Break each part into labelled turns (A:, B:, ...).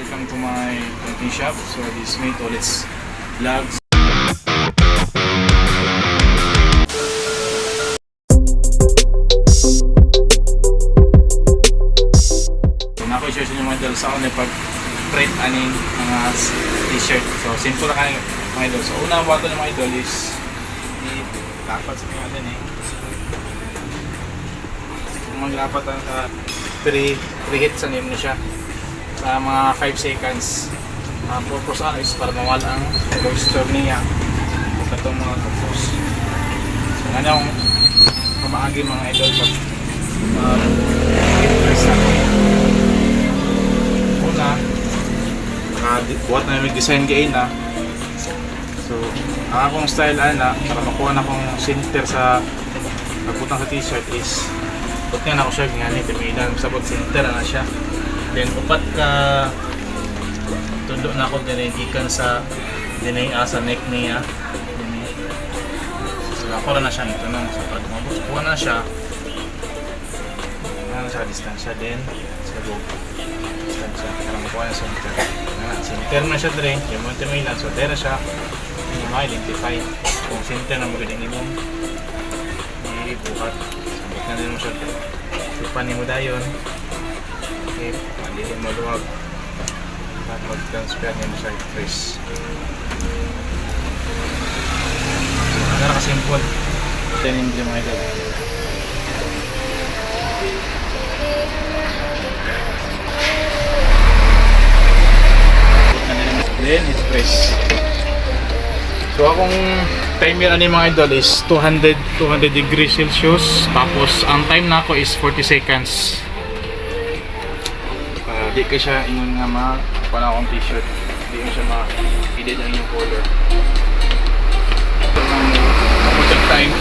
A: welcome to my printing shop. So this is May Tolets Vlogs. So nako-share sa inyo mga idol sa ako na pag-print aning mga t-shirt. So simple na kayo mga idol. So unang bago ng mga idol is dapat sa mga din maglapat ang pre-hit sa name na siya sa mga 5 seconds. Ang purpose is para mawala ang moisture niya sa itong mga tapos. So nga akong pamaagi mga idol pag hit sa una buhat na may design gain na. So ang akong style ana para makuha na akong center sa pagputang sa t-shirt is put nga na ako siya nga ni timilan sa pag center na siya. Then upat ka tundo na ako dinigikan sa dinay asa neck niya. So ako na siya ito nung so pag mabukuha na siya sa distansya din sa buhok distansya para makuha na center. Center na siya dre yung mga timilan so dera siya yung ma-identify kung center na magaling mo ibuhat. Sabot na din mo siya tupan mo dayon. Okay, malihin mo luwag at mag-transfer niya mo sa press. Ano na kasimple ito yung hindi mga idol. Then it's press. So akong timer ani mga idol is 200 degrees Celsius. Tapos ang time na ako is 40 seconds. Di ka siya ingon nga pala akong t-shirt. Di mo siya ma-edit ang yung color. Ito ang check time.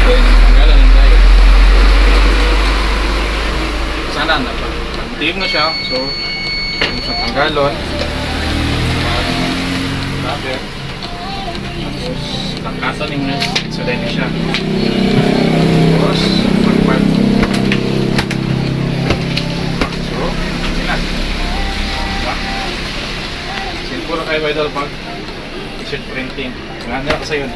A: Then tanggalan lang tayo. Sana na pag-tig na siya. So kung siyang tanggalon rubber. Tapos langkatan yung so din siya. Tapos mag-part. So sila simple na kayo idol pag t-shirt printing nga nila kasi yun